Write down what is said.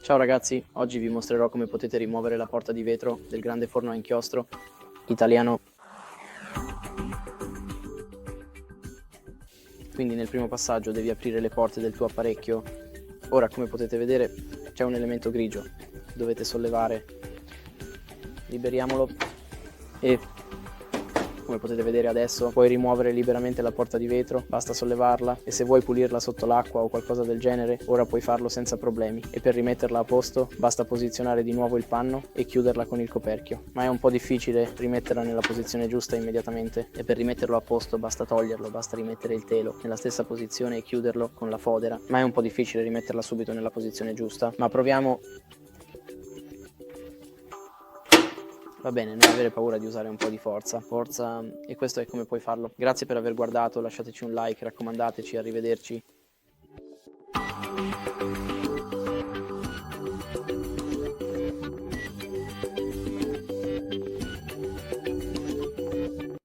Ciao ragazzi, oggi vi mostrerò come potete rimuovere la porta di vetro del grande forno a inchiostro italiano. Quindi nel primo passaggio devi aprire le porte del tuo apparecchio. Ora, come potete vedere, c'è un elemento grigio, dovete sollevare, liberiamolo e come potete vedere adesso puoi rimuovere liberamente la porta di vetro, basta sollevarla e se vuoi pulirla sotto l'acqua o qualcosa del genere, ora puoi farlo senza problemi e per rimetterla a posto basta posizionare di nuovo il panno e chiuderla con il coperchio. Ma è un po' difficile rimetterla nella posizione giusta immediatamente e per rimetterlo a posto basta toglierlo, basta rimettere il telo nella stessa posizione e chiuderlo con la fodera, ma è un po' difficile rimetterla subito nella posizione giusta, ma proviamo. Va bene, non avere paura di usare un po' di forza, e questo è come puoi farlo. Grazie per aver guardato, lasciateci un like, raccomandateci, arrivederci.